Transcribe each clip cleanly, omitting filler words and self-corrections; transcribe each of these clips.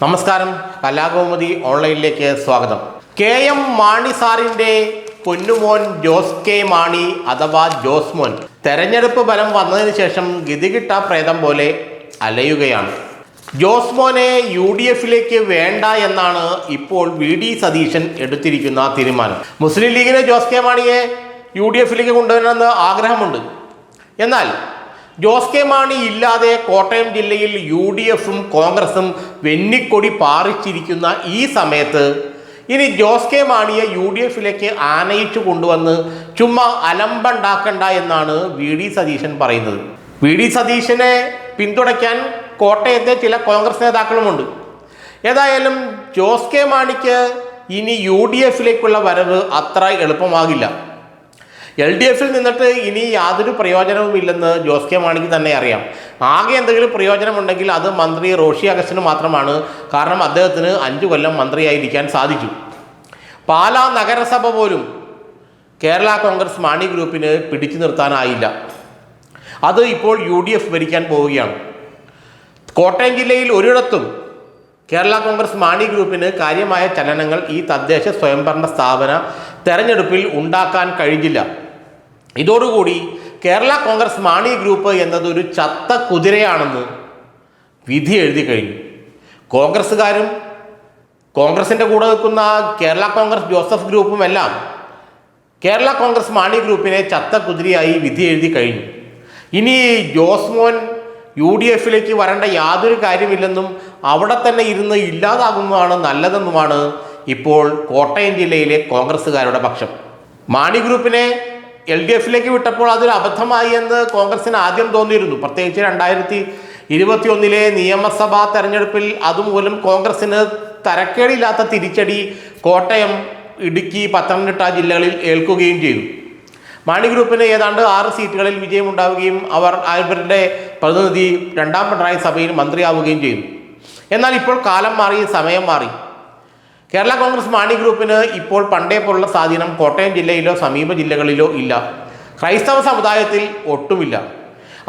നമസ്കാരം, കലാകൗമുദി ഓൺലൈനിലേക്ക് സ്വാഗതം. KM മാണി സാറിൻ്റെ പൊന്നുമോൻ ജോസ് കെ മാണി അഥവാ ജോസ്മോൻ തെരഞ്ഞെടുപ്പ് ഫലം വന്നതിന് ശേഷം ഗതികിട്ട പ്രേതം പോലെ അലയുകയാണ്. ജോസ്മോനെ UDFിലേക്ക് വേണ്ട എന്നാണ് ഇപ്പോൾ VD സതീശൻ എടുത്തിരിക്കുന്ന തീരുമാനം. മുസ്ലിം ലീഗിന് ജോസ് കെ മാണിയെ UDFിലേക്ക് കൊണ്ടുവരണമെന്ന് ആഗ്രഹമുണ്ട്. എന്നാൽ ജോസ് കെ മാണി ഇല്ലാതെ കോട്ടയം ജില്ലയിൽ UDFും കോൺഗ്രസും വെന്നിക്കൊടി പാറിച്ചിരിക്കുന്ന ഈ സമയത്ത് ഇനി ജോസ് കെ മാണിയെ UDFിലേക്ക് ആനയിച്ചു കൊണ്ടുവന്ന് ചുമ്മാ അലമ്പുണ്ടാക്കണ്ട എന്നാണ് VD സതീശൻ പറയുന്നത്. VD സതീശനെ പിന്തുണയ്ക്കാൻ കോട്ടയത്തെ ചില കോൺഗ്രസ് നേതാക്കളുമുണ്ട്. ഏതായാലും ജോസ് കെ മാണിക്ക് ഇനി UDFിലേക്കുള്ള വരവ് അത്ര എളുപ്പമാകില്ല. LDFിൽ നിന്നിട്ട് ഇനി യാതൊരു പ്രയോജനവുമില്ലെന്ന് ജോസ് കെ മാണിക്ക് തന്നെ അറിയാം. ആകെ എന്തെങ്കിലും പ്രയോജനമുണ്ടെങ്കിൽ അത് മന്ത്രി റോഷി അഗസ്റ്റിന് മാത്രമാണ്. കാരണം അദ്ദേഹത്തിന് 5 കൊല്ലം മന്ത്രിയായിരിക്കാൻ സാധിച്ചു. പാലാ നഗരസഭ പോലും കേരള കോൺഗ്രസ് മാണി ഗ്രൂപ്പിന് പിടിച്ചു നിർത്താനായില്ല. അത് ഇപ്പോൾ UDF ഭരിക്കാൻ പോവുകയാണ്. കോട്ടയം ജില്ലയിൽ ഒരിടത്തും കേരള കോൺഗ്രസ് മാണി ഗ്രൂപ്പിന് കാര്യമായ ചലനങ്ങൾ ഈ തദ്ദേശ സ്വയംഭരണ സ്ഥാപന തെരഞ്ഞെടുപ്പിൽ ഉണ്ടാക്കാൻ കഴിഞ്ഞില്ല. ഇതോടുകൂടി കേരള കോൺഗ്രസ് മാണി ഗ്രൂപ്പ് എന്നതൊരു ചത്ത കുതിരയാണെന്ന് വിധി എഴുതി കഴിഞ്ഞു. കോൺഗ്രസ്സുകാരും കോൺഗ്രസിൻ്റെ കൂടെ നിൽക്കുന്ന കേരള കോൺഗ്രസ് ജോസഫ് ഗ്രൂപ്പും എല്ലാം കേരള കോൺഗ്രസ് മാണി ഗ്രൂപ്പിനെ ചത്ത കുതിരയായി വിധി എഴുതി കഴിഞ്ഞു. ഇനി ജോസ്മോൻ UDFിലേക്ക് വരേണ്ട യാതൊരു കാര്യമില്ലെന്നും അവിടെ തന്നെ ഇരുന്ന് ഇല്ലാതാകുന്നതാണ് നല്ലതെന്നുമാണ് ഇപ്പോൾ കോട്ടയം ജില്ലയിലെ കോൺഗ്രസ്സുകാരുടെ പക്ഷം. മാണി ഗ്രൂപ്പിനെ LDFിലേക്ക് വിട്ടപ്പോൾ അതൊരു അബദ്ധമായി എന്ന് കോൺഗ്രസിന് ആദ്യം തോന്നിയിരുന്നു. പ്രത്യേകിച്ച് 2021 നിയമസഭാ തെരഞ്ഞെടുപ്പിൽ അതുമൂലം കോൺഗ്രസിന് തരക്കേടില്ലാത്ത തിരിച്ചടി കോട്ടയം, ഇടുക്കി, പത്തനംതിട്ട ജില്ലകളിൽ ഏൽക്കുകയും ചെയ്തു. മാണി ഗ്രൂപ്പിന് ഏതാണ്ട് 6 സീറ്റുകളിൽ വിജയമുണ്ടാവുകയും അവരുടെ പ്രതിനിധി 2ാം പിണറായി സഭയിൽ മന്ത്രിയാവുകയും ചെയ്തു. എന്നാൽ ഇപ്പോൾ കാലം മാറി, സമയം മാറി. കേരള കോൺഗ്രസ് മാണി ഗ്രൂപ്പിന് ഇപ്പോൾ പണ്ടേ പോലുള്ള സ്വാധീനം കോട്ടയം ജില്ലയിലോ സമീപ ജില്ലകളിലോ ഇല്ല. ക്രൈസ്തവ സമുദായത്തിൽ ഒട്ടുമില്ല.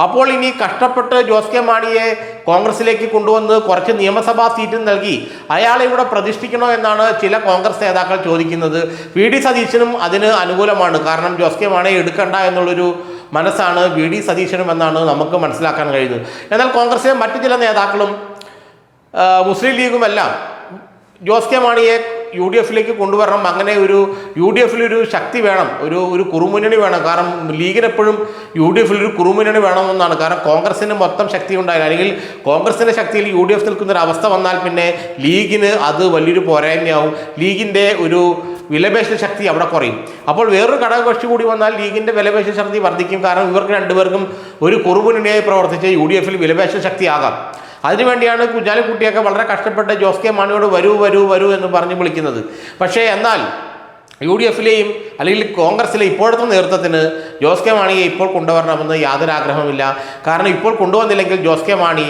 അപ്പോൾ ഇനി കഷ്ടപ്പെട്ട് ജോസ് കെ മാണിയെ കോൺഗ്രസിലേക്ക് കൊണ്ടുവന്ന് കുറച്ച് നിയമസഭാ സീറ്റ് നൽകി അയാളെ ഇവിടെ പ്രതിഷ്ഠിക്കണോ എന്നാണ് ചില കോൺഗ്രസ് നേതാക്കൾ ചോദിക്കുന്നത്. VD സതീശനും അതിന് അനുകൂലമാണ്. കാരണം ജോസ് കെ മാണിയെ എടുക്കണ്ട എന്നുള്ളൊരു മനസ്സാണ് VD സതീശനും എന്നാണ് നമുക്ക് മനസ്സിലാക്കാൻ കഴിയുന്നത്. എന്നാൽ കോൺഗ്രസിലെ മറ്റു ചില നേതാക്കളും മുസ്ലിം ലീഗുമെല്ലാം ജോസ് കെ മാണിയെ UDFിലേക്ക് കൊണ്ടുവരണം, അങ്ങനെ ഒരു UDFിലൊരു ശക്തി വേണം, ഒരു കുറുമുന്നണി വേണം. കാരണം ലീഗിനെപ്പോഴും UDFിലൊരു കുറുമുന്നണി വേണമെന്നാണ്. കാരണം കോൺഗ്രസിന് മൊത്തം ശക്തി ഉണ്ടായില്ല, അല്ലെങ്കിൽ കോൺഗ്രസിൻ്റെ ശക്തിയിൽ UDF നിൽക്കുന്നൊരു അവസ്ഥ വന്നാൽ പിന്നെ ലീഗിന് അത് വലിയൊരു പോരായ്മയാവും. ലീഗിൻ്റെ ഒരു വിലപേശ ശക്തി അവിടെ കുറയും. അപ്പോൾ വേറൊരു ഘടകകക്ഷി കൂടി വന്നാൽ ലീഗിൻ്റെ വിലപേശ ശക്തി വർദ്ധിക്കും. കാരണം ഇവർക്ക് രണ്ടുപേർക്കും ഒരു കുറുമുന്നണിയായി പ്രവർത്തിച്ച് UDFിൽ വിലപേശ ശക്തിയാകാം. അതിനുവേണ്ടിയാണ് കുഞ്ഞാലിക്കുട്ടിയൊക്കെ വളരെ കഷ്ടപ്പെട്ട് ജോസ് കെ മാണിയോട് വരൂ വരൂ വരൂ എന്ന് പറഞ്ഞ് വിളിക്കുന്നത്. പക്ഷേ എന്നാൽ UDFിലെയും അല്ലെങ്കിൽ കോൺഗ്രസിലെ ഇപ്പോഴത്തെ നേതൃത്വത്തിന് ജോസ് കെ മാണിയെ ഇപ്പോൾ കൊണ്ടുവരണമെന്ന് യാതൊരു ആഗ്രഹമില്ല. കാരണം ഇപ്പോൾ കൊണ്ടുവന്നില്ലെങ്കിൽ ജോസ് കെ മാണി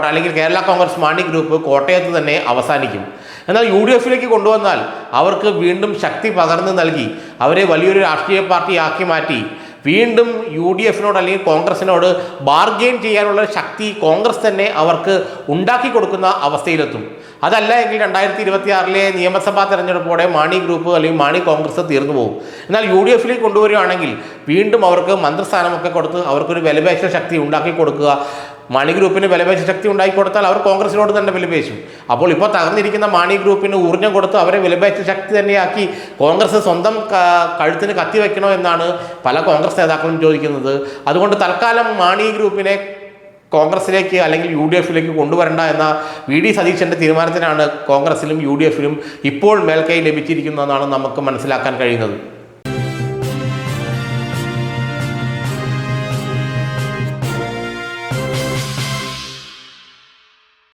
അല്ലെങ്കിൽ കേരള കോൺഗ്രസ് മാണി ഗ്രൂപ്പ് കോട്ടയത്ത് തന്നെ അവസാനിക്കും. എന്നാൽ UDFിലേക്ക് കൊണ്ടുവന്നാൽ അവർക്ക് വീണ്ടും ശക്തി പകർന്നു നൽകി അവരെ വലിയൊരു രാഷ്ട്രീയ പാർട്ടിയാക്കി മാറ്റി വീണ്ടും UDFിനോട് അല്ലെങ്കിൽ കോൺഗ്രസിനോട് ബാർഗെയിൻ ചെയ്യാനുള്ള ശക്തി കോൺഗ്രസ് തന്നെ അവർക്ക് ഉണ്ടാക്കി കൊടുക്കുന്ന അവസ്ഥയിലെത്തും. അതല്ല എങ്കിൽ 2026 നിയമസഭാ തെരഞ്ഞെടുപ്പോടെ മാണി ഗ്രൂപ്പ് അല്ലെങ്കിൽ മാണി കോൺഗ്രസ് തീർന്നു പോകും. എന്നാൽ UDFിലേക്ക് കൊണ്ടുവരികയാണെങ്കിൽ വീണ്ടും അവർക്ക് മന്ത്രിസ്ഥാനമൊക്കെ കൊടുത്ത് അവർക്കൊരു വിലപേശ ശക്തി ഉണ്ടാക്കി കൊടുക്കുക. മാണി ഗ്രൂപ്പിന് വിലപേശ ശക്തി ഉണ്ടാക്കി കൊടുത്താൽ അവർ കോൺഗ്രസിനോട് തന്നെ വിലപേശും. അപ്പോൾ ഇപ്പോൾ തകർന്നിരിക്കുന്ന മാണി ഗ്രൂപ്പിന് ഊർജ്ജം കൊടുത്ത് അവരെ വിലപേശ ശക്തി തന്നെയാക്കി കോൺഗ്രസ് സ്വന്തം കഴുത്തിന് കത്തിവെക്കണോ എന്നാണ് പല കോൺഗ്രസ് നേതാക്കളും ചോദിക്കുന്നത്. അതുകൊണ്ട് തൽക്കാലം മാണി ഗ്രൂപ്പിനെ കോൺഗ്രസിലേക്ക് അല്ലെങ്കിൽ UDFിലേക്ക് കൊണ്ടുവരണ്ട എന്ന VD സതീശൻ്റെ തീരുമാനത്തിനാണ് കോൺഗ്രസിലും UDFിലും ഇപ്പോൾ മേൽക്കൈ ലഭിച്ചിരിക്കുന്നതെന്നാണ് നമുക്ക് മനസ്സിലാക്കാൻ കഴിയുന്നത്.